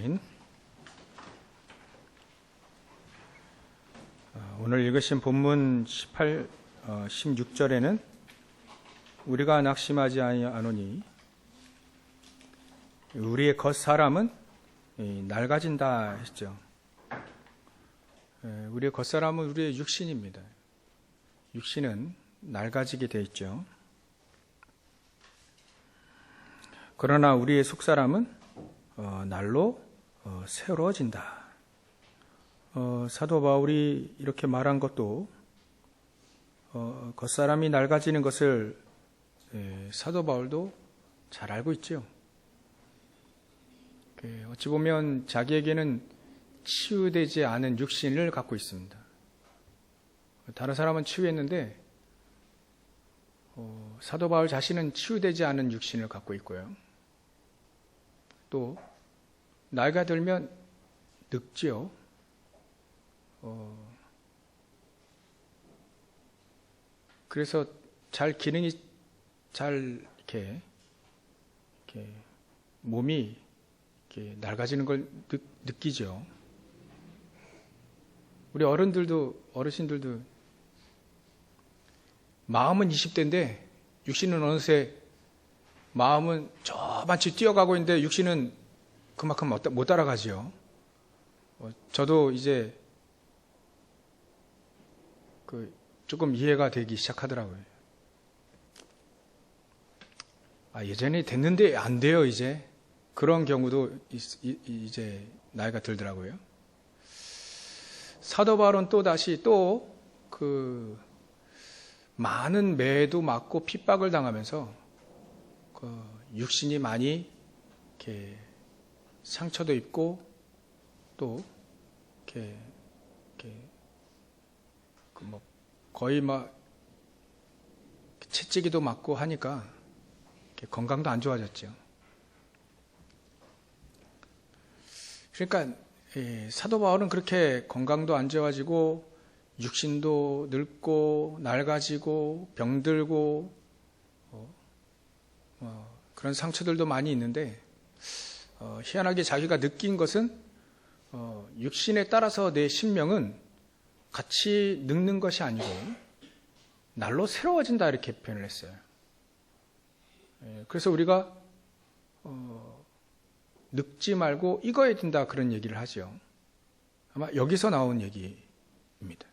아멘. 오늘 읽으신 본문 16절에는 우리가 낙심하지 아니하노니 우리의 겉사람은 낡아진다 했죠. 우리의 겉사람은 우리의 육신입니다. 육신은 낡아지게 되어 있죠. 그러나 우리의 속사람은 날로 새로워진다. 사도 바울이 이렇게 말한 것도 겉사람이 낡아지는 것을 사도 바울도 잘 알고 있죠. 어찌 보면 자기에게는 치유되지 않은 육신을 갖고 있습니다. 다른 사람은 치유했는데 사도 바울 자신은 치유되지 않은 육신을 갖고 있고요. 또 나이가 들면 늙지요. 그래서 기능이 잘 이렇게 몸이 이렇게 낡아지는 걸 느끼죠. 우리 어르신들도 마음은 20대인데 육신은 어느새 마음은 저만치 뛰어가고 있는데 육신은 그만큼 못 따라가지요. 저도 이제 조금 이해가 되기 시작하더라고요. 예전에 됐는데 안 돼요, 이제. 그런 경우도 이제 나이가 들더라고요. 사도 바울은 또다시 많은 매도 맞고 핍박을 당하면서 육신이 많이 이렇게 상처도 입고 또 거의 채찍이도 맞고 하니까 건강도 안 좋아졌죠. 그러니까 사도 바울은 그렇게 건강도 안 좋아지고 육신도 늙고 낡아지고 병들고 그런 상처들도 많이 있는데 희한하게 자기가 느낀 것은 육신에 따라서 내 심령은 같이 늙는 것이 아니고 날로 새로워진다 이렇게 표현을 했어요. 그래서 우리가 늙지 말고 익어야 된다 그런 얘기를 하죠. 아마 여기서 나온 얘기입니다.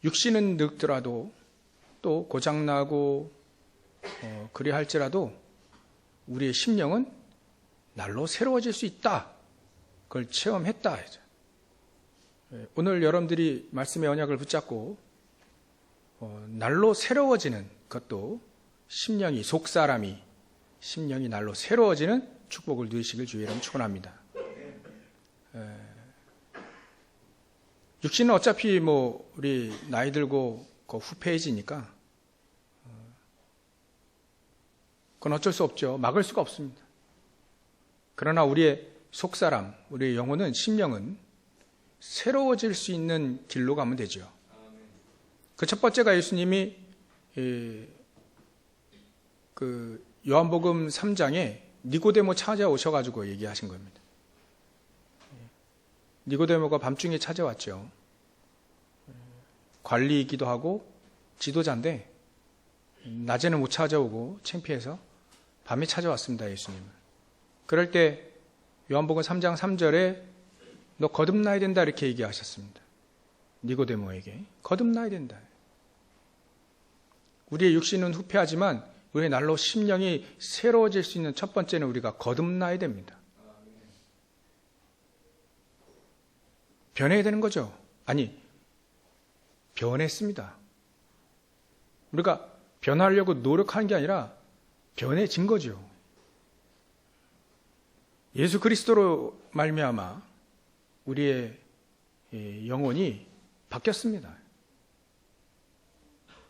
육신은 늙더라도 또 고장나고 그리 할지라도 우리의 심령은 날로 새로워질 수 있다. 그걸 체험했다. 오늘 여러분들이 말씀의 언약을 붙잡고 날로 새로워지는 것도 속사람이 심령이 날로 새로워지는 축복을 누리시길 주의 이름 축원합니다. 육신은 어차피 우리 나이 들고 후패해지니까 그건 어쩔 수 없죠. 막을 수가 없습니다. 그러나 우리의 속사람, 우리의 영혼은 심령은 새로워질 수 있는 길로 가면 되죠. 그 첫 번째가 예수님이 요한복음 3장에 니고데모 찾아오셔가지고 얘기하신 겁니다. 니고데모가 밤중에 찾아왔죠. 관리이기도 하고 지도자인데 낮에는 못 찾아오고 창피해서 밤에 찾아왔습니다. 예수님을. 그럴 때 요한복음 3장 3절에 너 거듭나야 된다 이렇게 얘기하셨습니다. 니고데모에게 거듭나야 된다. 우리의 육신은 후패하지만 우리의 날로 심령이 새로워질 수 있는 첫 번째는 우리가 거듭나야 됩니다. 변해야 되는 거죠. 아니, 변했습니다. 우리가 변하려고 노력하는 게 아니라 변해진 거죠. 예수 그리스도로 말미암아 우리의 영혼이 바뀌었습니다.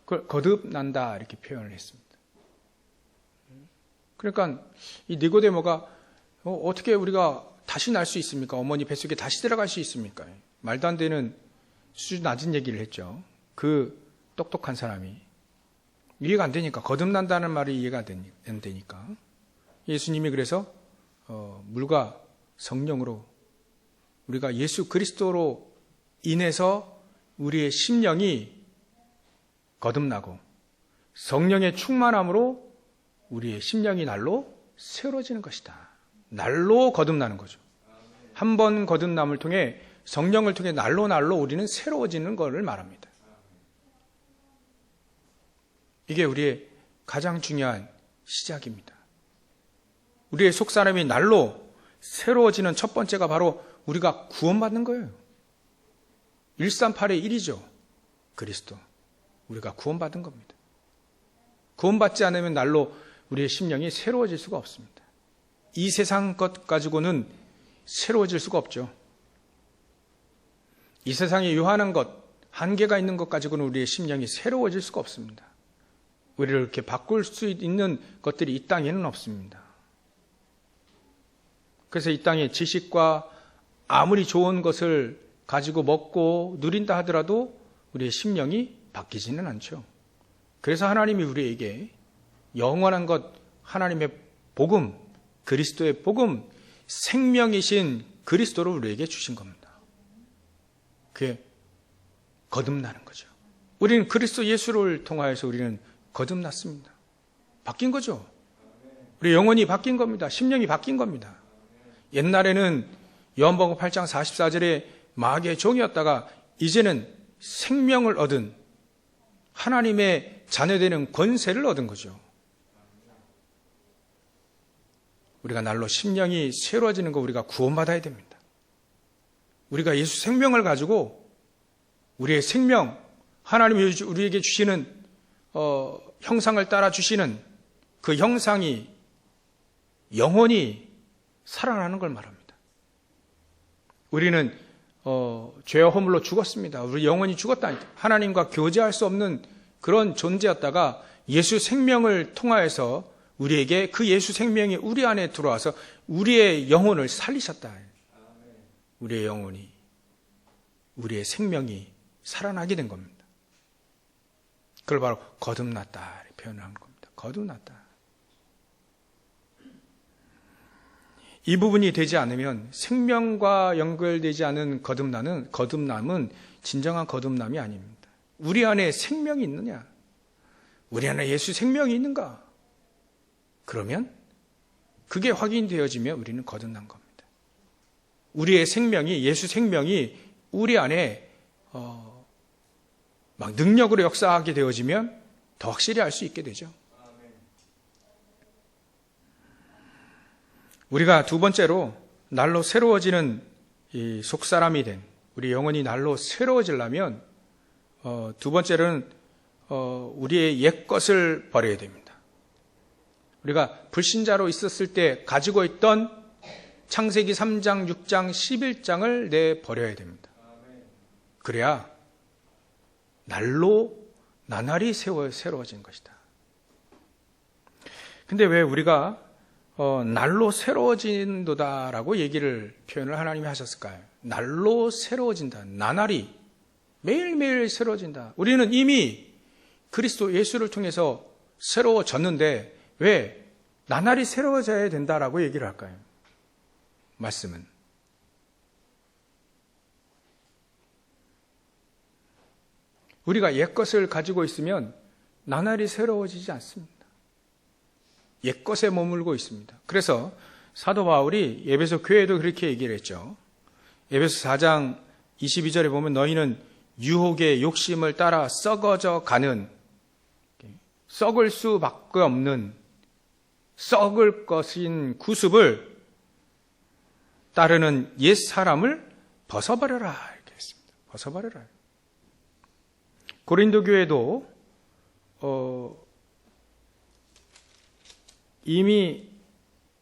그걸 거듭난다 이렇게 표현을 했습니다. 그러니까 이 니고데모가 어떻게 우리가 다시 날 수 있습니까? 어머니 뱃속에 다시 들어갈 수 있습니까? 말도 안 되는 수준 낮은 얘기를 했죠. 그 똑똑한 사람이 이해가 안 되니까, 거듭난다는 말이 이해가 안 되니까 예수님이 그래서 물과 성령으로 우리가 예수 그리스도로 인해서 우리의 심령이 거듭나고 성령의 충만함으로 우리의 심령이 날로 새로워지는 것이다. 날로 거듭나는 거죠. 한 번 거듭남을 통해 성령을 통해 날로 우리는 새로워지는 것을 말합니다. 이게 우리의 가장 중요한 시작입니다. 우리의 속사람이 날로 새로워지는 첫 번째가 바로 우리가 구원받는 거예요. 138의 1이죠. 그리스도. 우리가 구원받은 겁니다. 구원받지 않으면 날로 우리의 심령이 새로워질 수가 없습니다. 이 세상 것 가지고는 새로워질 수가 없죠. 이 세상에 유한한 것, 한계가 있는 것 가지고는 우리의 심령이 새로워질 수가 없습니다. 우리를 이렇게 바꿀 수 있는 것들이 이 땅에는 없습니다. 그래서 이 땅에 지식과 아무리 좋은 것을 가지고 먹고 누린다 하더라도 우리의 심령이 바뀌지는 않죠. 그래서 하나님이 우리에게 영원한 것, 하나님의 복음, 그리스도의 복음, 생명이신 그리스도를 우리에게 주신 겁니다. 그게 거듭나는 거죠. 우리는 그리스도 예수를 통하여서 우리는 거듭났습니다. 바뀐 거죠. 우리 영혼이 바뀐 겁니다. 심령이 바뀐 겁니다. 옛날에는 요한복음 8장 44절에 마귀의 종이었다가 이제는 생명을 얻은 하나님의 자녀되는 권세를 얻은 거죠. 우리가 날로 심령이 새로워지는 거 우리가 구원받아야 됩니다. 우리가 예수 생명을 가지고 우리의 생명, 하나님이 우리에게 주시는 형상을 따라 주시는 그 형상이 영원히 살아나는 걸 말합니다. 우리는 죄와 허물로 죽었습니다. 우리 영원히 죽었다. 하나님과 교제할 수 없는 그런 존재였다가 예수 생명을 통하여서 우리에게 그 예수 생명이 우리 안에 들어와서 우리의 영혼을 살리셨다. 우리의 영혼이, 우리의 생명이 살아나게 된 겁니다. 그걸 바로 거듭났다 표현하는 겁니다. 거듭났다. 이 부분이 되지 않으면 생명과 연결되지 않은 거듭남은 진정한 거듭남이 아닙니다. 우리 안에 생명이 있느냐? 우리 안에 예수 생명이 있는가? 그러면 그게 확인되어지면 우리는 거듭난 겁니다. 우리의 생명이, 예수 생명이 우리 안에 막 능력으로 역사하게 되어지면 더 확실히 알 수 있게 되죠. 우리가 두 번째로 날로 새로워지는 이 속사람이 된 우리 영혼이 날로 새로워지려면 두 번째로는 우리의 옛것을 버려야 됩니다. 우리가 불신자로 있었을 때 가지고 있던 창세기 3장, 6장, 11장을 내버려야 됩니다. 그래야 날로 나날이 새로워진 것이다. 근데 왜 우리가 날로 새로워진도다라고 표현을 하나님이 하셨을까요? 날로 새로워진다. 나날이 매일매일 새로워진다. 우리는 이미 그리스도 예수를 통해서 새로워졌는데 왜 나날이 새로워져야 된다라고 얘기를 할까요? 말씀은. 우리가 옛것을 가지고 있으면 나날이 새로워지지 않습니다. 옛것에 머물고 있습니다. 그래서 사도 바울이 에베소 교회에도 그렇게 얘기를 했죠. 에베소 4장 22절에 보면 너희는 유혹의 욕심을 따라 썩어져 가는 썩을 수밖에 없는 썩을 것인 구습을 따르는 옛 사람을 벗어버려라 이렇게 했습니다. 벗어버려라. 고린도 교회도 이미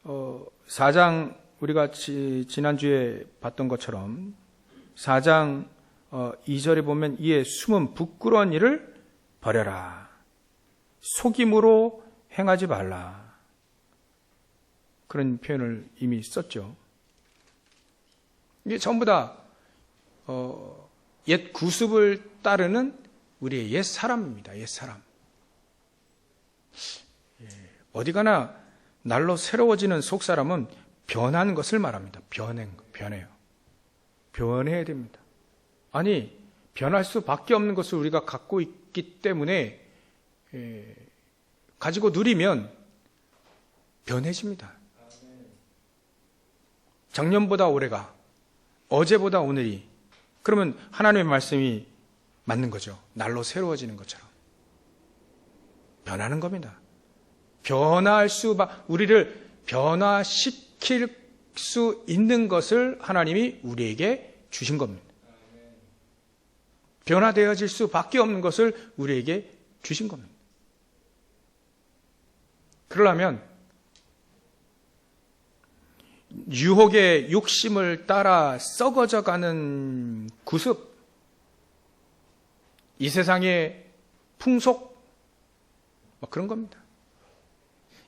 4장 우리가 지난주에 봤던 것처럼 4장 2절에 보면 이에 숨은 부끄러운 일을 버려라. 속임으로 행하지 말라. 그런 표현을 이미 썼죠. 이게 전부 다 옛 구습을 따르는 우리의 옛 사람입니다. 옛 사람. 어디 가나 날로 새로워지는 속사람은 변하는 것을 말합니다. 변해요. 변해야 됩니다. 아니, 변할 수밖에 없는 것을 우리가 갖고 있기 때문에 가지고 누리면 변해집니다. 작년보다 올해가, 어제보다 오늘이, 그러면 하나님의 말씀이 맞는 거죠. 날로 새로워지는 것처럼. 변하는 겁니다. 우리를 변화시킬 수 있는 것을 하나님이 우리에게 주신 겁니다. 변화되어질 수밖에 없는 것을 우리에게 주신 겁니다. 그러려면 유혹의 욕심을 따라 썩어져가는 구습, 이 세상의 풍속, 그런 겁니다.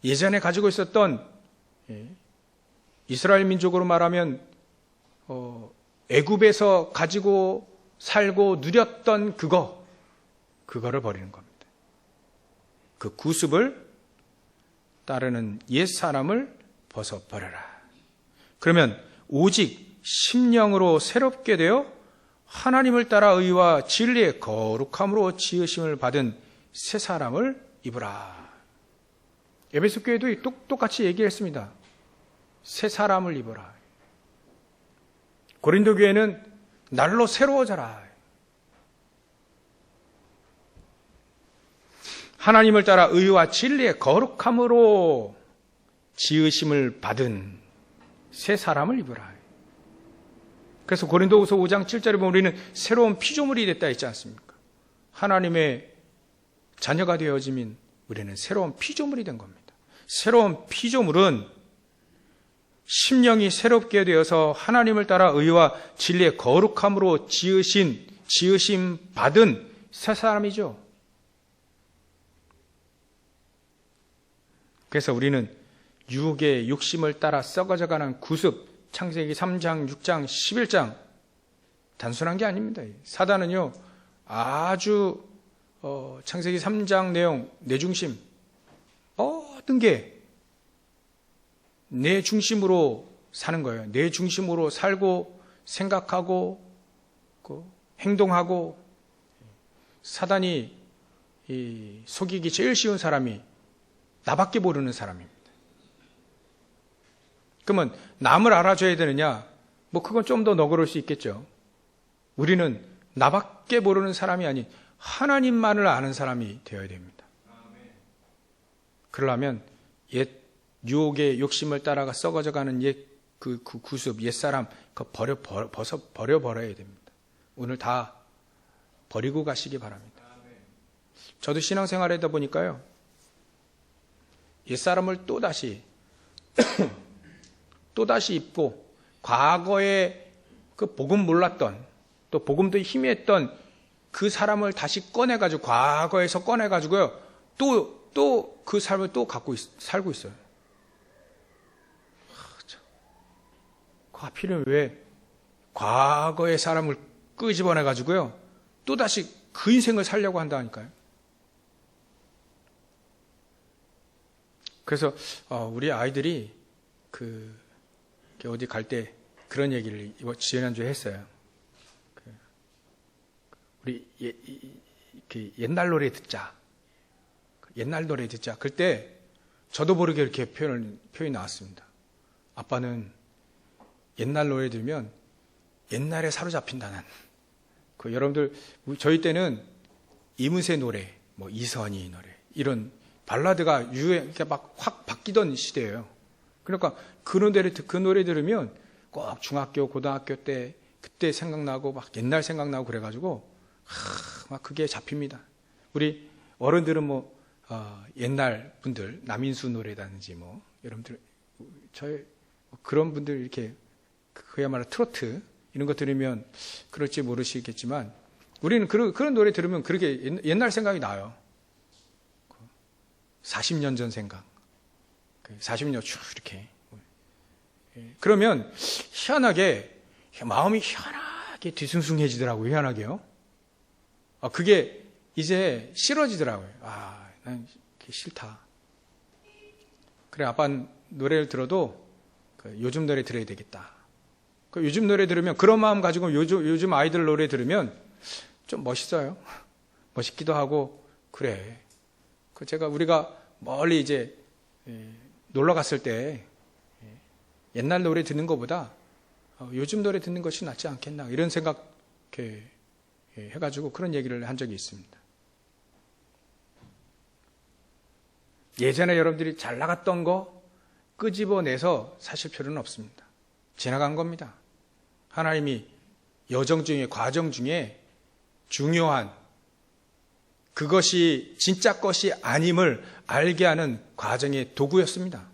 예전에 가지고 있었던 이스라엘 민족으로 말하면 애굽에서 가지고 살고 누렸던 그거를 버리는 겁니다. 그 구습을 따르는 옛사람을 벗어버려라. 그러면 오직 심령으로 새롭게 되어 하나님을 따라 의와 진리의 거룩함으로 지으심을 받은 새 사람을 입으라. 에베소 교회도 똑같이 얘기했습니다. 새 사람을 입어라. 고린도 교회는 날로 새로워져라. 하나님을 따라 의와 진리의 거룩함으로 지으심을 받은 새 사람을 입으라. 그래서 고린도후서 5장 7절에 보면 우리는 새로운 피조물이 됐다 했지 않습니까? 하나님의 자녀가 되어지면 우리는 새로운 피조물이 된 겁니다. 새로운 피조물은 심령이 새롭게 되어서 하나님을 따라 의와 진리의 거룩함으로 지으심 받은 새 사람이죠. 그래서 우리는 유혹의 욕심을 따라 썩어져가는 구습, 창세기 3장, 6장, 11장 단순한 게 아닙니다. 사단은요 아주 창세기 3장 내용, 내 중심, 모든 게 내 중심으로 사는 거예요. 내 중심으로 살고 생각하고 행동하고. 사단이 속이기 제일 쉬운 사람이 나밖에 모르는 사람입니다. 그러면 남을 알아줘야 되느냐? 그건 좀 더 너그러울 수 있겠죠. 우리는 나밖에 모르는 사람이 아닌 하나님만을 아는 사람이 되어야 됩니다. 그러려면 옛 유혹의 욕심을 따라가 썩어져가는 그 구습, 옛사람 버려야 됩니다. 오늘 다 버리고 가시기 바랍니다. 저도 신앙생활 하다 보니까요, 옛사람을 또다시 입고 과거에 그 복음 몰랐던, 또 복음도 희미했던 그 사람을 다시 꺼내가지고, 과거에서 꺼내가지고요, 또 그 삶을 또 살고 있어요. 하필이면 왜 과거의 사람을 끄집어내가지고요, 또다시 그 인생을 살려고 한다니까요. 그래서 우리 아이들이 어디 갈 때 그런 얘기를 지난주에 했어요. 우리 옛날 노래 듣자. 옛날 노래 듣자. 그때 저도 모르게 이렇게 표현이 나왔습니다. 아빠는 옛날 노래 들으면 옛날에 사로잡힌다는. 여러분들, 저희 때는 이문세 노래, 이선희 노래, 이런 발라드가 이렇게 막 확 바뀌던 시대예요. 그러니까 그 노래 들으면 꼭 중학교, 고등학교 때 그때 생각나고 막 옛날 생각나고 그래가지고 막 그게 잡힙니다. 우리 어른들은 옛날 분들 남인수 노래라든지 여러분들 그런 분들 이렇게 그야말로 트로트 이런 거 들으면 그럴지 모르시겠지만 우리는 그런 노래 들으면 그렇게 옛날 생각이 나요. 40년 전 생각. 40년 쭉 이렇게. 그러면 희한하게 마음이 희한하게 뒤숭숭해지더라고요. 희한하게요. 그게 이제 싫어지더라고요. 난 그게 싫다. 그래, 아빠 노래를 들어도 요즘 노래 들어야 되겠다. 요즘 노래 들으면 그런 마음 가지고 요즘 아이들 노래 들으면 좀 멋있어요. 멋있기도 하고 그래. 우리가 멀리 이제 놀러 갔을 때 옛날 노래 듣는 것보다 요즘 노래 듣는 것이 낫지 않겠나 이런 생각 해가지고 그런 얘기를 한 적이 있습니다. 예전에 여러분들이 잘 나갔던 거 끄집어내서 사실 필요는 없습니다. 지나간 겁니다. 하나님이 여정 중에 과정 중에 중요한 그것이 진짜 것이 아님을 알게 하는 과정의 도구였습니다.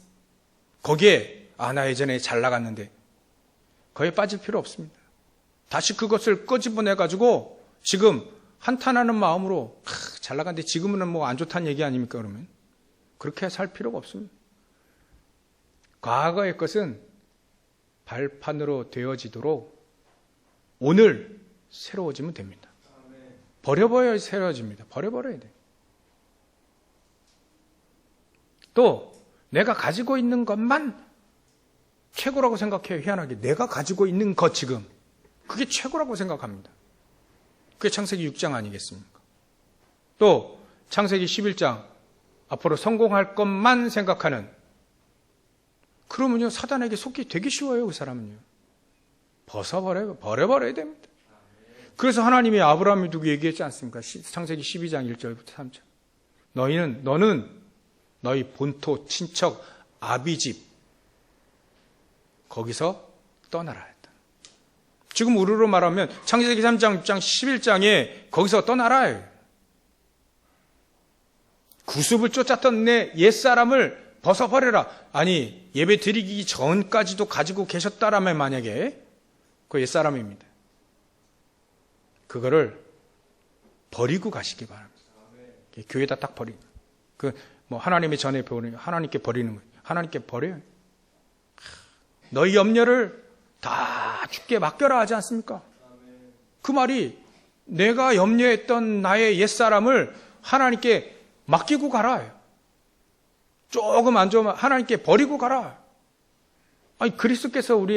거기에 나 예전에 잘 나갔는데 거기에 빠질 필요 없습니다. 다시 그것을 끄집어내가지고 지금 한탄하는 마음으로 잘 나갔는데 지금은 뭐 안 좋다는 얘기 아닙니까? 그러면 그렇게 살 필요가 없습니다. 과거의 것은 발판으로 되어지도록 오늘 새로워지면 됩니다. 버려버려야 새로워집니다. 버려버려야 돼. 또 내가 가지고 있는 것만 최고라고 생각해요. 희한하게 내가 가지고 있는 것 지금 그게 최고라고 생각합니다. 그게 창세기 6장 아니겠습니까? 또 창세기 11장 앞으로 성공할 것만 생각하는 그러면요 사단에게 속기 되게 쉬워요. 그 사람은요. 버려버려야 됩니다. 그래서 하나님이 아브라함이 두고 얘기했지 않습니까? 창세기 12장 1절부터 3절. 너는 너희 본토 친척 아비집 거기서 떠나라 했다. 지금 우리로 말하면 창세기 3장 6장 11장에 거기서 떠나라. 구습을 쫓았던 내 옛사람을 벗어버려라. 아니 예배 드리기 전까지도 가지고 계셨다라면 만약에 그 옛사람입니다. 그거를 버리고 가시기 바랍니다. 교회에다 딱 버리고. 하나님의 전에 버리는, 하나님께 버리는 거예요. 하나님께 버려요. 너희 염려를 다 주께 맡겨라 하지 않습니까? 그 말이 내가 염려했던 나의 옛사람을 하나님께 맡기고 가라. 조금 안 좋으면 하나님께 버리고 가라. 아니 그리스도께서 우리를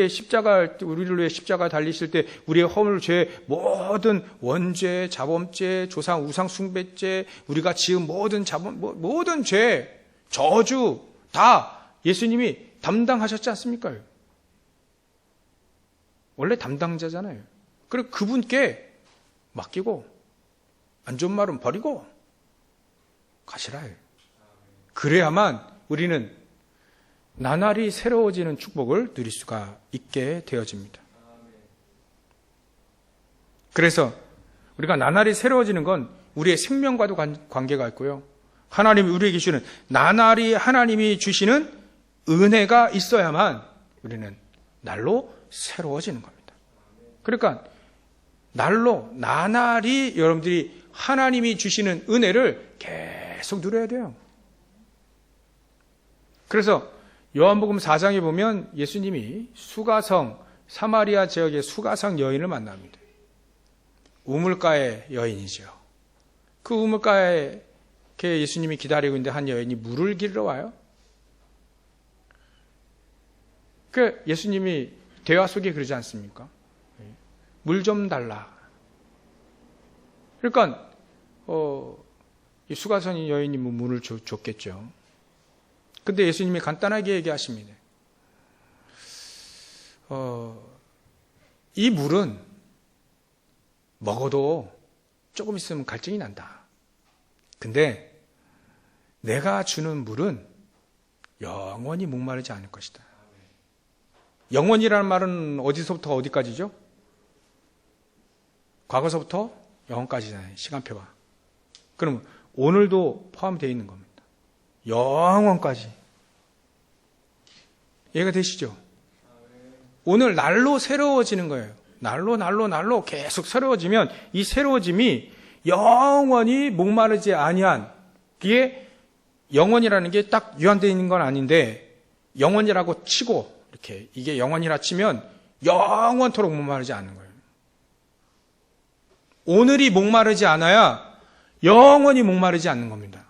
위해 십자가 달리실 때 우리의 허물, 죄, 모든 원죄, 자범죄, 조상, 우상 숭배죄, 우리가 지은 모든 죄, 저주 다 예수님이 담당하셨지 않습니까? 원래 담당자잖아요. 그리고 그분께 맡기고 안 좋은 말은 버리고 가시라 해요. 그래야만 우리는 나날이 새로워지는 축복을 누릴 수가 있게 되어집니다. 그래서 우리가 나날이 새로워지는 건 우리의 생명과도 관계가 있고요. 하나님이 우리에게 주시는 나날이 하나님이 주시는 은혜가 있어야만 우리는 날로 새로워지는 겁니다. 그러니까 나날이 여러분들이 하나님이 주시는 은혜를 계속 누려야 돼요. 그래서 요한복음 4장에 보면 예수님이 사마리아 지역의 수가성 여인을 만납니다. 우물가의 여인이죠. 그 우물가에 예수님이 기다리고 있는데 한 여인이 물을 길러 와요. 그 예수님이 대화 속에 그러지 않습니까? 물 좀 달라. 그러니까 이 수가성 여인이 물을 줬겠죠. 근데 예수님이 간단하게 얘기하십니다. 이 물은 먹어도 조금 있으면 갈증이 난다. 근데 내가 주는 물은 영원히 목마르지 않을 것이다. 영원이라는 말은 어디서부터 어디까지죠? 과거서부터 영원까지잖아요. 시간표가. 그럼 오늘도 포함되어 있는 겁니다. 영원까지. 이해가 되시죠? 오늘 날로 새로워지는 거예요. 날로 계속 새로워지면 이 새로워짐이 영원히 목마르지 아니한, 그게 영원이라는 게 딱 유한되어 있는 건 아닌데 영원이라고 치고 이렇게 이게 영원이라 치면 영원토록 목마르지 않는 거예요. 오늘이 목마르지 않아야 영원히 목마르지 않는 겁니다.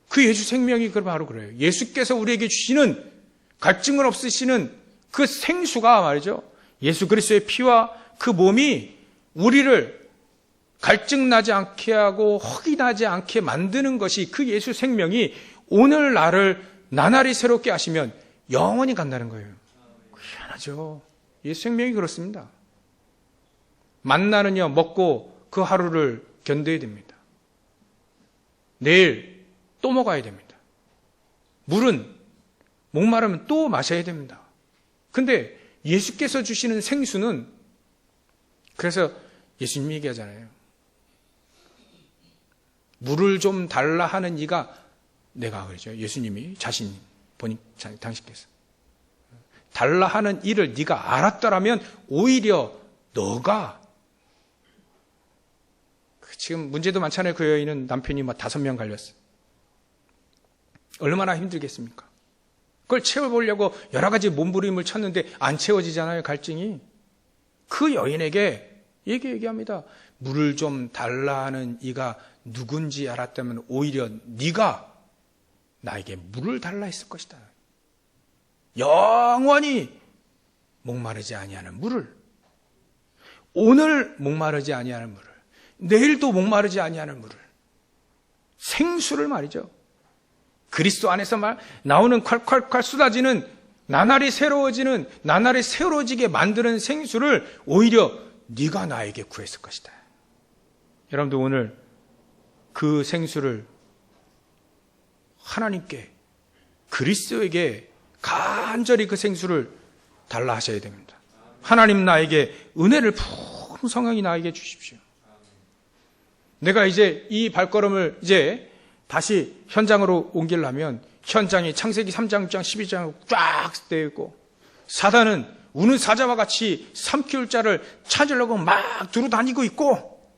그 예수 생명이 바로 그래요. 예수께서 우리에게 주시는 갈증을 없애시는 그 생수가 말이죠. 예수 그리스도의 피와 그 몸이 우리를 갈증 나지 않게 하고 허기 나지 않게 만드는 것이 그 예수 생명이 오늘 나를 나날이 새롭게 하시면 영원히 간다는 거예요. 희한하죠. 예수 생명이 그렇습니다. 만나는요, 먹고 그 하루를 견뎌야 됩니다. 내일 또 먹어야 됩니다. 물은 목마르면 또 마셔야 됩니다. 근데 예수께서 주시는 생수는, 그래서 예수님이 얘기하잖아요. 물을 좀 달라 하는 이가, 내가 그러죠. 예수님이 자신, 당신께서. 달라 하는 일을 네가 알았더라면 오히려 너가, 지금 문제도 많잖아요. 그 여인은 남편이 5명 갈렸어요. 얼마나 힘들겠습니까? 그걸 채워보려고 여러 가지 몸부림을 쳤는데 안 채워지잖아요, 갈증이. 그 여인에게 얘기합니다. 물을 좀 달라 하는 이가 누군지 알았다면 오히려 네가 나에게 물을 달라 했을 것이다. 영원히 목마르지 아니하는 물을, 오늘 목마르지 아니하는 물을, 내일도 목마르지 아니하는 물을, 생수를 말이죠. 그리스도 안에서 나오는 콸콸콸 쏟아지는, 나날이 새로워지는, 나날이 새로워지게 만드는 생수를 오히려 네가 나에게 구했을 것이다. 여러분들 오늘 그 생수를 하나님께, 그리스도에게 간절히 그 생수를 달라 하셔야 됩니다. 하나님 나에게 은혜를 풍성하게 나에게 주십시오. 내가 이제 이 발걸음을 이제 다시 현장으로 옮기려면 현장이 창세기 3장, 6장, 12장으로 쫙 되어 있고, 사단은 우는 사자와 같이 삼키울 자를 찾으려고 막 두루 다니고 있고,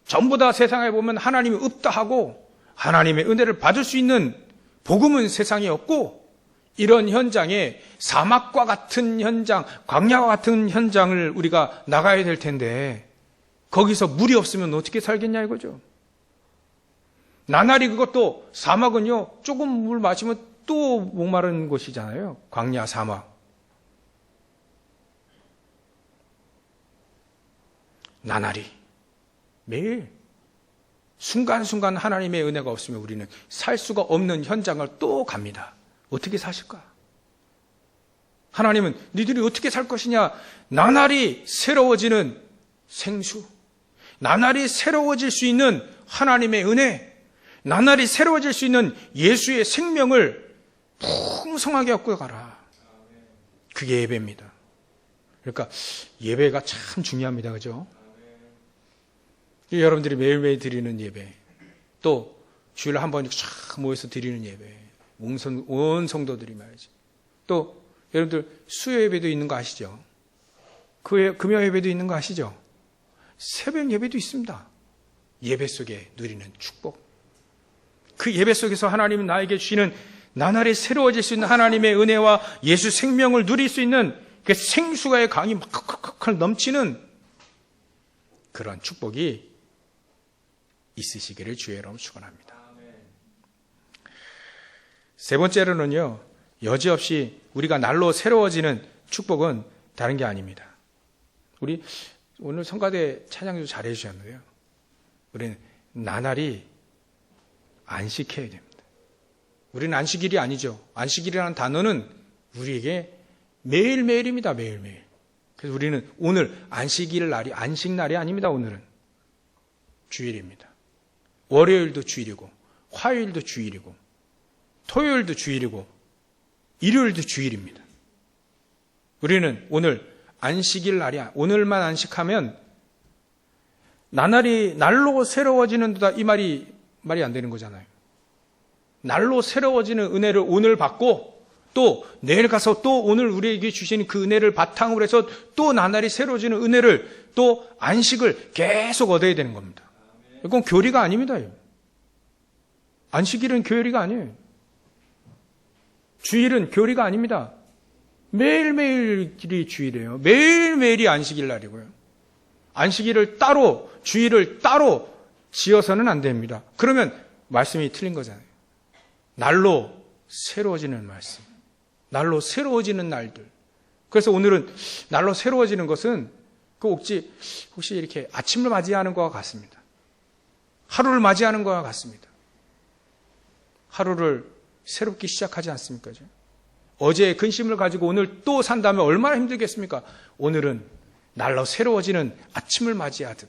전부 다 세상에 보면 하나님이 없다 하고 하나님의 은혜를 받을 수 있는 복음은 세상에 없고, 이런 현장에 사막과 같은 현장, 광야와 같은 현장을 우리가 나가야 될 텐데 거기서 물이 없으면 어떻게 살겠냐 이거죠. 나날이, 그것도 사막은요, 조금 물 마시면 또 목마른 곳이잖아요. 광야, 사막. 나날이, 매일 순간순간 하나님의 은혜가 없으면 우리는 살 수가 없는 현장을 또 갑니다. 어떻게 사실까? 하나님은 니들이 어떻게 살 것이냐? 나날이 새로워지는 생수, 나날이 새로워질 수 있는 하나님의 은혜, 나날이 새로워질 수 있는 예수의 생명을 풍성하게 얻고 가라. 그게 예배입니다. 그러니까 예배가 참 중요합니다. 그죠? 여러분들이 매일매일 드리는 예배, 또 주일에 한 번 쫙 모여서 드리는 예배, 온 성도들이 말이지. 또 여러분들 수요 예배도 있는 거 아시죠? 금요 예배도 있는 거 아시죠? 새벽 예배도 있습니다. 예배 속에 누리는 축복. 그 예배 속에서 하나님은 나에게 주시는 나날이 새로워질 수 있는 하나님의 은혜와 예수 생명을 누릴 수 있는 그 생수가의 강이 막 넘치는 그런 축복이 있으시기를 주의 이름으로 축원합니다. 세 번째로는요, 여지없이 우리가 날로 새로워지는 축복은 다른 게 아닙니다. 우리 오늘 성가대 찬양도 잘해 주셨는데요, 우리는 나날이 안식해야 됩니다. 우리는 안식일이 아니죠. 안식일이라는 단어는 우리에게 매일매일입니다. 매일매일. 그래서 우리는 오늘 안식일 날이 안식날이 아닙니다. 오늘은 주일입니다. 월요일도 주일이고, 화요일도 주일이고, 토요일도 주일이고, 일요일도 주일입니다. 우리는 오늘 안식일 날이야. 오늘만 안식하면 날로 새로워지는도다, 이 말이 안 되는 거잖아요. 날로 새로워지는 은혜를 오늘 받고, 또 내일 가서 또 오늘 우리에게 주신 그 은혜를 바탕으로 해서 또 나날이 새로워지는 은혜를, 또 안식을 계속 얻어야 되는 겁니다. 이건 교리가 아닙니다. 안식일은 교리가 아니에요. 주일은 교리가 아닙니다. 매일매일이 주일이에요. 매일매일이 안식일 날이고요. 안식일을 따로, 주일을 따로 지어서는 안 됩니다. 그러면 말씀이 틀린 거잖아요. 날로 새로워지는 말씀. 날로 새로워지는 날들. 그래서 오늘은 날로 새로워지는 것은 그 혹시 이렇게 아침을 맞이하는 것과 같습니다. 하루를 맞이하는 것과 같습니다. 하루를 새롭게 시작하지 않습니까? 어제의 근심을 가지고 오늘 또 산다면 얼마나 힘들겠습니까? 오늘은 날로 새로워지는 아침을 맞이하듯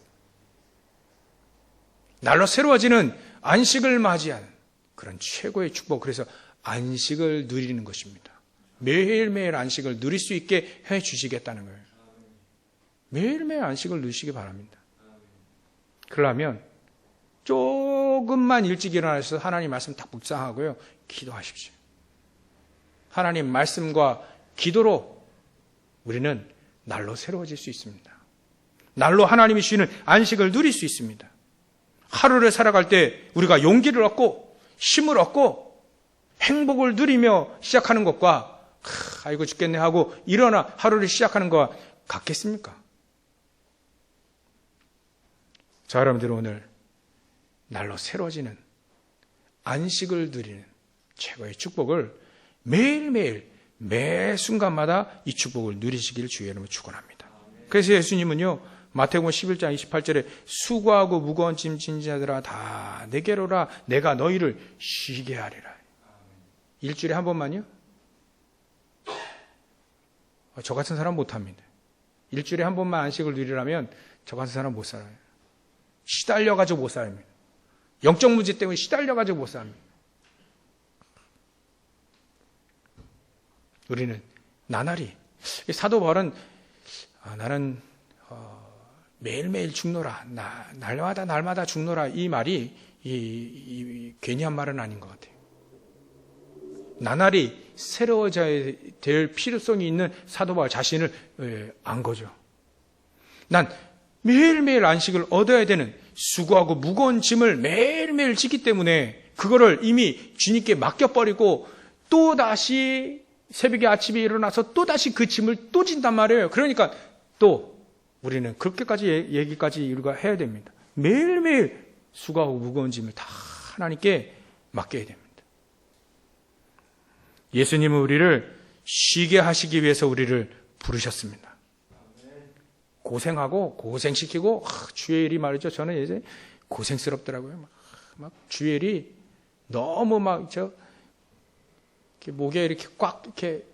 날로 새로워지는 안식을 맞이하는 그런 최고의 축복. 그래서 안식을 누리는 것입니다. 매일매일 안식을 누릴 수 있게 해 주시겠다는 거예요. 매일매일 안식을 누리시기 바랍니다. 그러려면 조금만 일찍 일어나서 하나님 말씀 딱 묵상하고요. 기도하십시오. 하나님 말씀과 기도로 우리는 날로 새로워질 수 있습니다. 날로 하나님이 주시는 안식을 누릴 수 있습니다. 하루를 살아갈 때 우리가 용기를 얻고 힘을 얻고 행복을 누리며 시작하는 것과 아이고 죽겠네 하고 일어나 하루를 시작하는 것과 같겠습니까? 자, 여러분들 오늘 날로 새로워지는 안식을 누리는 최고의 축복을 매일매일 매 순간마다 이 축복을 누리시기를 주의 이름으로 축원합니다. 그래서 예수님은요 마태복음 11장 28절에 수고하고 무거운 짐 진 자들아 다 내게로 오라 내가 너희를 쉬게 하리라. 일주일에 한 번만요? 저 같은 사람 못합니다. 일주일에 한 번만 안식을 누리려면 저 같은 사람 못 살아요. 시달려가지고 못 삽니다. 영적 문제 때문에 시달려가지고 못 삽니다. 우리는 나날이 사도 바울은 나는 매일매일 죽노라 날마다 죽노라 이 말이 괜히 한 말은 아닌 것 같아요. 나날이 새로워져야 될 필요성이 있는 사도 바울 자신을 안 거죠. 난 매일매일 안식을 얻어야 되는 수고하고 무거운 짐을 매일매일 지기 때문에 그거를 이미 주님께 맡겨버리고 또다시 새벽에 아침에 일어나서 또다시 그 짐을 또 진단 말이에요. 그러니까 또 우리는 그렇게까지 얘기까지 우리가 해야 됩니다. 매일매일 수고하고 무거운 짐을 다 하나님께 맡겨야 됩니다. 예수님은 우리를 쉬게 하시기 위해서 우리를 부르셨습니다. 고생하고 고생시키고 주의 일이 말이죠. 저는 이제 고생스럽더라고요. 막 주의 일이 너무 목에 이렇게 꽉 이렇게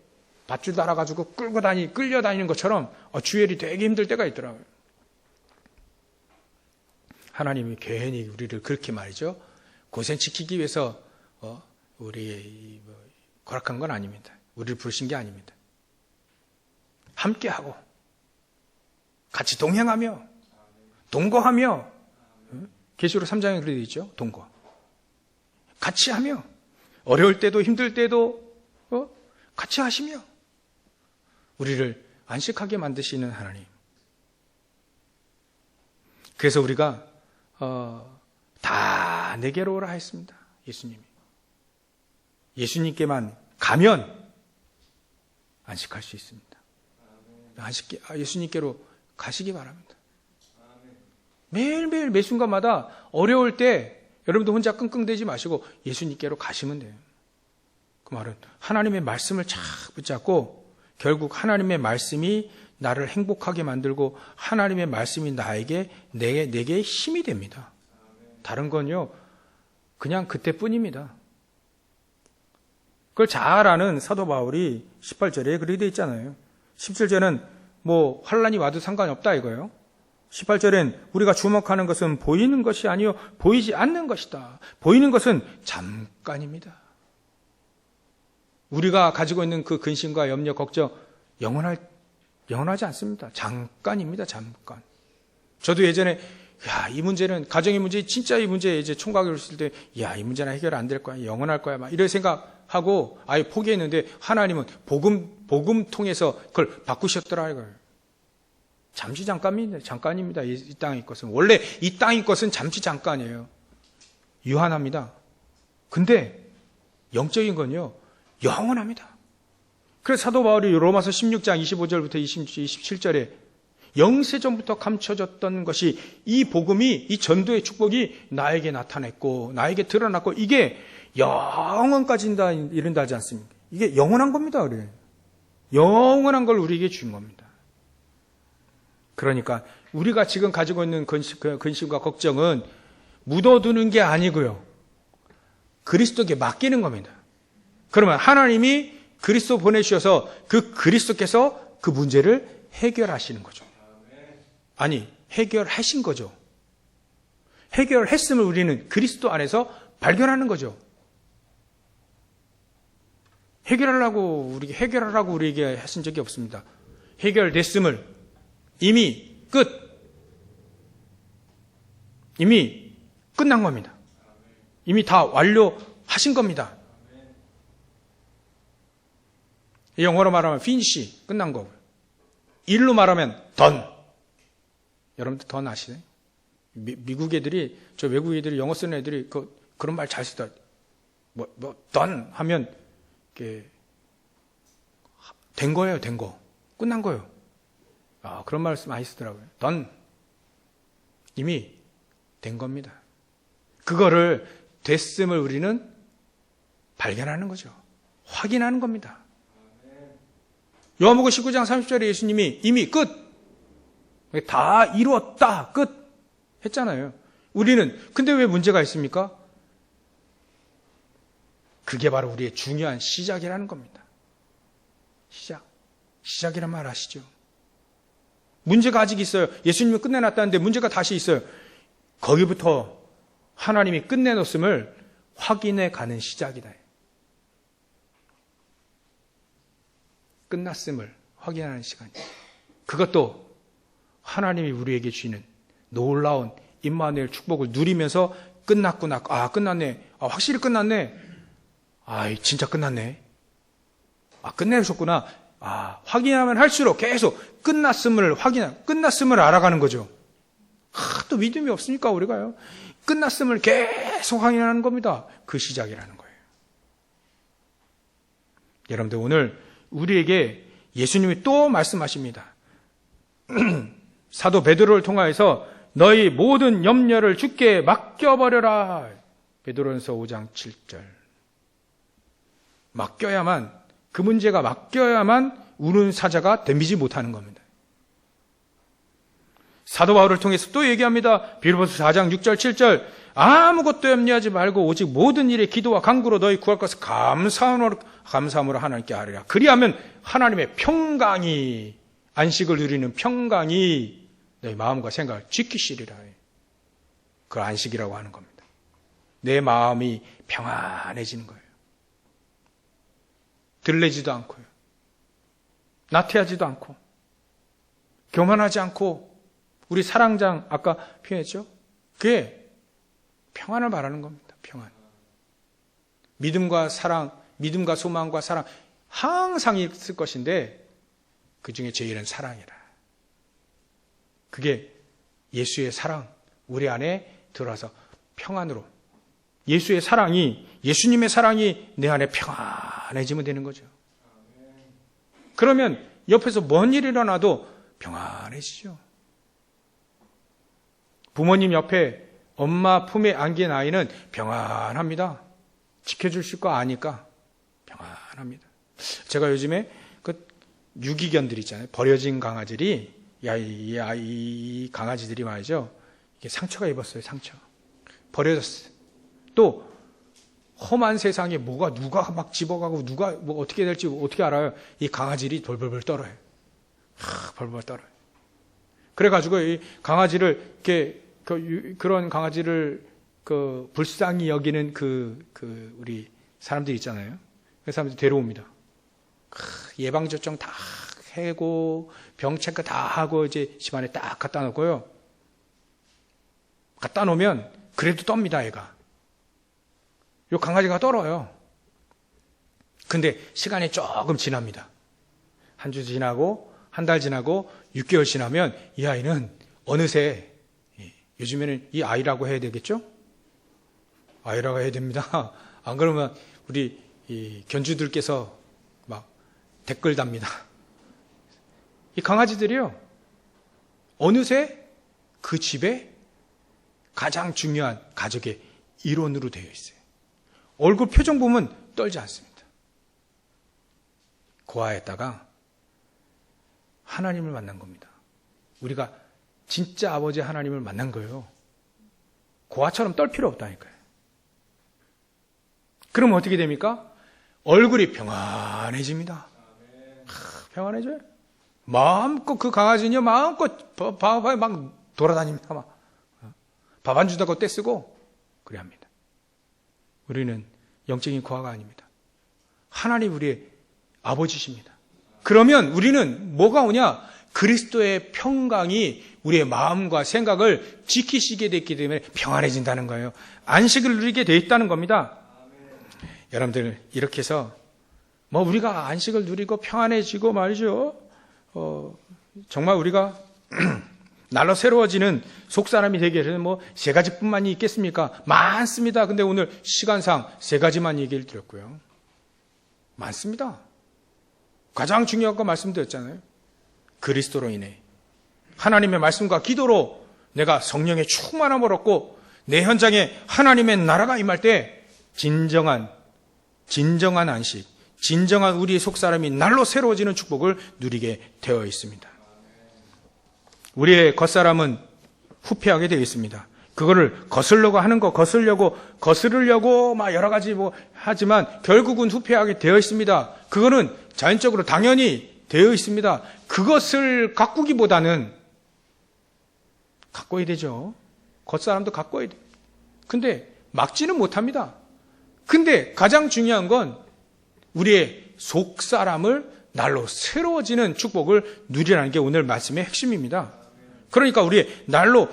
밧줄 달아가지고 끌려다니는 것처럼 주의 일이 되게 힘들 때가 있더라고요. 하나님이 괜히 우리를 그렇게 말이죠. 고생시키기 위해서 우리 허락한 건 아닙니다. 우리를 부르신 게 아닙니다. 함께하고 같이 동행하며 동거하며 계시록 3장에 그렇게 되어 있죠. 동거. 같이 하며 어려울 때도 힘들 때도 같이 하시며 우리를 안식하게 만드시는 하나님. 그래서 우리가 다 내게로 오라 했습니다. 예수님이. 예수님께만 가면 안식할 수 있습니다. 예수님께로 가시기 바랍니다. 매일매일 매 순간마다 어려울 때 여러분도 혼자 끙끙대지 마시고 예수님께로 가시면 돼요. 그 말은 하나님의 말씀을 착 붙잡고 결국 하나님의 말씀이 나를 행복하게 만들고 하나님의 말씀이 내게 힘이 됩니다. 다른 건요 그냥 그때뿐입니다. 그걸 잘 아는 사도 바울이 18절에 그렇게 되어 있잖아요. 17절은 환란이 와도 상관이 없다 이거예요. 18절엔 우리가 주목하는 것은 보이는 것이 아니요 보이지 않는 것이다. 보이는 것은 잠깐입니다. 우리가 가지고 있는 그 근심과 염려, 걱정 영원하지 않습니다. 잠깐입니다. 잠깐. 저도 예전에 이 문제는 가정의 문제 진짜 이 문제 이제 총각을 했을 때 이 문제는 해결 안 될 거야. 영원할 거야. 막 이런 생각하고 아예 포기했는데 하나님은 복음 통해서 그걸 바꾸셨더라 이거예요. 잠시 잠깐입니다. 이 땅의 것은 원래 이 땅의 것은 잠시 잠깐이에요. 유한합니다. 근데 영적인 건요 영원합니다. 그래서 사도 바울이 로마서 16장 25절부터 27절에 영세전부터 감춰졌던 것이 이 복음이 이 전도의 축복이 나에게 나타났고 나에게 드러났고 이게 영원까지 이른다 하지 않습니까? 이게 영원한 겁니다. 그래. 영원한 걸 우리에게 준 겁니다. 그러니까 우리가 지금 가지고 있는 근심과 걱정은 묻어두는 게 아니고요. 그리스도께 맡기는 겁니다. 그러면 하나님이 그리스도 보내주셔서 그 그리스도께서 그 문제를 해결하시는 거죠. 아니, 해결하신 거죠. 해결했음을 우리는 그리스도 안에서 발견하는 거죠. 해결하라고 우리에게 하신 적이 없습니다. 해결됐음을 이미 끝난 겁니다. 이미 다 완료하신 겁니다. 영어로 말하면 finish, 끝난 거고요. 일로 말하면 done. 여러분들 done 아시나요? 미국 애들이, 저 외국 애들이, 영어 쓰는 애들이 그런 말 잘 쓰다. done 하면 이게 된 거예요, 된 거. 끝난 거예요. 그런 말씀 많이 쓰더라고요. done. 이미 된 겁니다. 그거를 됐음을 우리는 발견하는 거죠. 확인하는 겁니다. 요한복음 19장 30절에 예수님이 이미 끝! 다 이루었다! 끝! 했잖아요. 우리는 근데 왜 문제가 있습니까? 그게 바로 우리의 중요한 시작이라는 겁니다. 시작이란 말 아시죠? 문제가 아직 있어요. 예수님이 끝내놨다는데 문제가 다시 있어요. 거기부터 하나님이 끝내놓음을 확인해 가는 시작이다. 끝났음을 확인하는 시간이에요. 그것도 하나님이 우리에게 주시는 놀라운 임마누엘 축복을 누리면서 끝났구나. 끝났네. 확실히 끝났네. 진짜 끝났네. 끝내셨구나. 확인하면 할수록 계속 끝났음을 알아가는 거죠. 또 믿음이 없으니까 우리가요. 끝났음을 계속 확인하는 겁니다. 그 시작이라는 거예요. 여러분들 오늘 우리에게 예수님이 또 말씀하십니다. 사도 베드로를 통하여서 너희 모든 염려를 주께 맡겨버려라. 베드로전서 5장 7절. 그 문제가 맡겨야만 우는 사자가 덤비지 못하는 겁니다. 사도 바울을 통해서 또 얘기합니다. 빌립보서 4장 6절 7절. 아무것도 염려하지 말고 오직 모든 일에 기도와 간구로 너희 구할 것을 감사함으로 하나님께 아뢰라. 그리하면 하나님의 평강이, 안식을 누리는 평강이 너희 마음과 생각을 지키시리라. 그 안식이라고 하는 겁니다. 내 마음이 평안해지는 거예요. 들레지도 않고요. 나태하지도 않고 교만하지 않고 우리 사랑장 아까 표현했죠? 그게 평안을 말하는 겁니다. 평안. 믿음과 사랑, 믿음과 소망과 사랑 항상 있을 것인데 그 중에 제일은 사랑이라. 그게 예수의 사랑 우리 안에 들어와서 평안으로 예수의 사랑이 예수님의 사랑이 내 안에 평안해지면 되는 거죠. 그러면 옆에서 뭔 일이 일어나도 평안해지죠. 부모님 옆에 엄마 품에 안긴 아이는 평안합니다. 지켜주실 거 아니까 평안합니다. 제가 요즘에 그 유기견들 있잖아요. 버려진 강아지들이 이 강아지들이 말이죠. 이게 상처가 입었어요. 상처. 버려졌어요. 또 험한 세상에 누가 막 집어가고 누가 뭐 어떻게 될지 어떻게 알아요? 이 강아지들이 벌벌벌 떨어요. 벌벌 떨어요. 그래가지고 이 강아지를 이렇게 그런 강아지를 불쌍히 여기는 우리 사람들 있잖아요. 그 사람들 데려옵니다. 예방접종 다 해고 병 체크 다 하고 이제 집안에 딱 갖다 놓고요. 갖다 놓으면 그래도 떱니다, 애가. 요 강아지가 떨어요. 근데 시간이 조금 지납니다. 한 주 지나고 한 달 지나고 6개월 지나면 이 아이는 어느새 요즘에는 이 아이라고 해야 되겠죠? 아이라고 해야 됩니다. 안 그러면 우리 이 견주들께서 막 댓글 답니다. 이 강아지들이요. 어느새 그 집에 가장 중요한 가족의 일원으로 되어 있어요. 얼굴 표정 보면 떨지 않습니다. 고아였다가 하나님을 만난 겁니다. 우리가 진짜 아버지 하나님을 만난 거예요. 고아처럼 떨 필요 없다니까요. 그러면 어떻게 됩니까? 얼굴이 평안해집니다. 평안해져요. 마음껏 그 강아지는요, 마음껏 밥에 막 돌아다닙니다. 막. 밥 안 주다고 떼쓰고 그래 합니다. 우리는 영적인 고아가 아닙니다. 하나님 우리의 아버지십니다. 그러면 우리는 뭐가 오냐? 그리스도의 평강이 우리의 마음과 생각을 지키시게 됐기 때문에 평안해진다는 거예요. 안식을 누리게 돼 있다는 겁니다. 여러분들 이렇게 해서 우리가 안식을 누리고 평안해지고 말이죠. 정말 우리가 날로 새로워지는 속사람이 되게 해서 세 가지뿐만이 있겠습니까? 많습니다. 근데 오늘 시간상 세 가지만 얘기를 드렸고요. 많습니다. 가장 중요한 거 말씀드렸잖아요. 그리스도로 인해 하나님의 말씀과 기도로 내가 성령의 충만함을 얻고 내 현장에 하나님의 나라가 임할 때 진정한 안식, 진정한 우리의 속사람이 날로 새로워지는 축복을 누리게 되어 있습니다. 우리의 겉사람은 후패하게 되어 있습니다. 그거를 거스르려고 하는 거, 거스르려고 막 여러 가지 하지만 결국은 후패하게 되어 있습니다. 그거는 자연적으로 당연히 되어 있습니다. 그것을 가꾸기보다는 가꿔야 되죠. 겉사람도 가꿔야 돼요. 근데 막지는 못합니다. 근데 가장 중요한 건 우리의 속사람을 날로 새로워지는 축복을 누리라는 게 오늘 말씀의 핵심입니다. 그러니까 우리의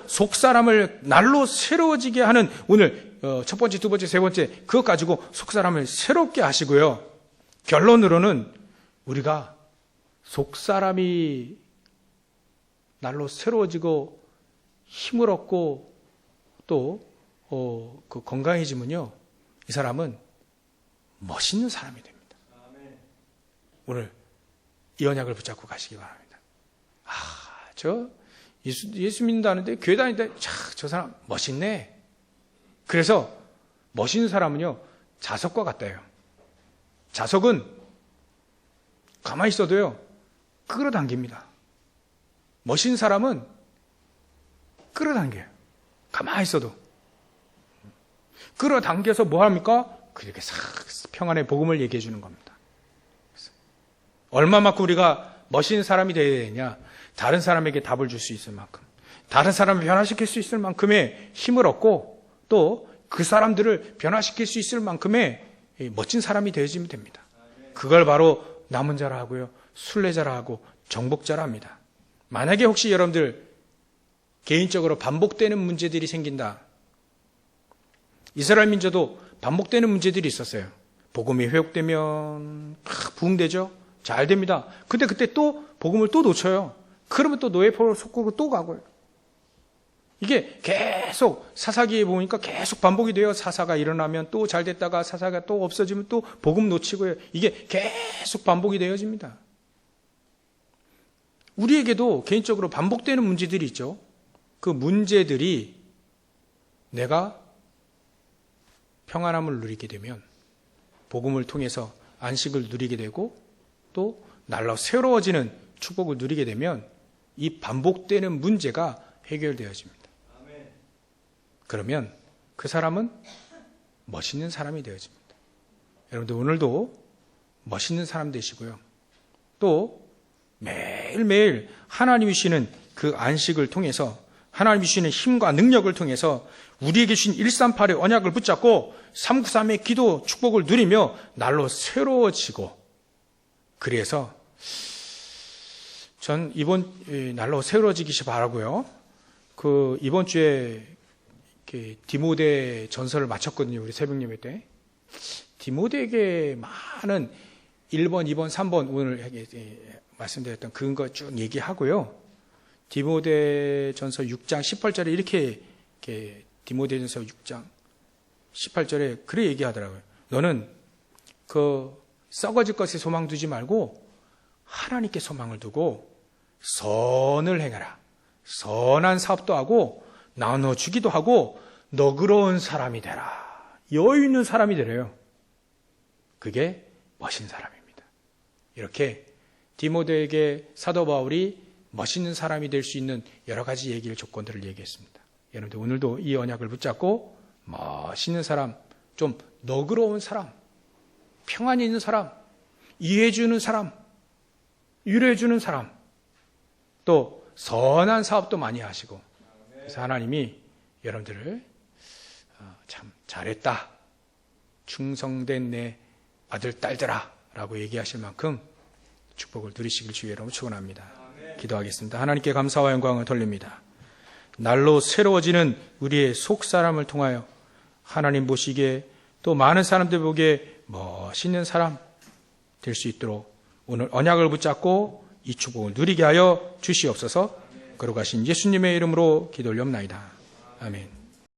속사람을 날로 새로워지게 하는 오늘 첫 번째, 두 번째, 세 번째 그것 가지고 속사람을 새롭게 하시고요. 결론으로는 우리가 속사람이 날로 새로워지고 힘을 얻고 또 건강해지면요. 이 사람은 멋있는 사람이 됩니다. 오늘 이 언약을 붙잡고 가시기 바랍니다. 저 예수 믿는다는데 교회 다니는데 저 사람 멋있네. 그래서 멋있는 사람은요. 자석과 같다요. 자석은 가만히 있어도요. 끌어당깁니다. 멋있는 사람은 끌어당겨요. 가만히 있어도. 끌어당겨서 뭐 합니까? 그렇게 싹 평안의 복음을 얘기해 주는 겁니다. 얼마만큼 우리가 멋있는 사람이 되어야 되냐? 다른 사람에게 답을 줄 수 있을 만큼, 다른 사람을 변화시킬 수 있을 만큼의 힘을 얻고 또 그 사람들을 변화시킬 수 있을 만큼의 멋진 사람이 되어지면 됩니다. 그걸 바로 남은 자라 하고요. 순례자라 하고 정복자라 합니다. 만약에 혹시 여러분들 개인적으로 반복되는 문제들이 생긴다. 이스라엘 민족도 반복되는 문제들이 있었어요. 복음이 회복되면 부흥되죠. 잘 됩니다. 근데 그때 또 복음을 또 놓쳐요. 그러면 또 노예포로 속고 또 가고요. 이게 계속 사사기에 보니까 계속 반복이 돼요. 사사가 일어나면 또 잘 됐다가 사사가 또 없어지면 또 복음 놓치고요. 이게 계속 반복이 되어집니다. 우리에게도 개인적으로 반복되는 문제들이 있죠. 그 문제들이 내가 평안함을 누리게 되면 복음을 통해서 안식을 누리게 되고 또 날로 새로워지는 축복을 누리게 되면 이 반복되는 문제가 해결되어집니다. 그러면 그 사람은 멋있는 사람이 되어집니다. 여러분들 오늘도 멋있는 사람 되시고요. 또 매일매일 하나님이 주시는 그 안식을 통해서 하나님이 주시는 힘과 능력을 통해서 우리에게 주신 138의 언약을 붙잡고 393의 기도 축복을 누리며 날로 새로워지고 그래서 전 이번 날로 새로워지기 바라고요. 이번 주에 디모데 전서를 마쳤거든요. 우리 새벽 예배 때. 디모데에게 많은 1번, 2번, 3번 오늘 말씀드렸던 그거 쭉 얘기하고요. 디모데 전서 6장 18절에 이렇게 디모데 전서 6장 18절에 그래 얘기하더라고요. 너는 썩어질 것에 소망 두지 말고 하나님께 소망을 두고 선을 행하라. 선한 사업도 하고 나눠주기도 하고 너그러운 사람이 되라. 여유 있는 사람이 되래요. 그게 멋진 사람입니다. 이렇게 디모데에게 사도 바울이 멋있는 사람이 될 수 있는 여러 가지 얘기를, 조건들을 얘기했습니다. 여러분들 오늘도 이 언약을 붙잡고 멋있는 사람, 좀 너그러운 사람, 평안이 있는 사람, 이해해주는 사람, 위로해주는 사람, 또 선한 사업도 많이 하시고, 그래서 하나님이 여러분들을 참 잘했다, 충성된 내 아들 딸들아 라고 얘기하실 만큼 축복을 누리시길 주의 이름으로 축원합니다. 기도하겠습니다. 하나님께 감사와 영광을 돌립니다. 날로 새로워지는 우리의 속사람을 통하여 하나님 보시기에, 또 많은 사람들 보기에 멋있는 사람 될 수 있도록 오늘 언약을 붙잡고 이 축복을 누리게 하여 주시옵소서. 걸어가신 예수님의 이름으로 기도 올려옵나이다. 아멘.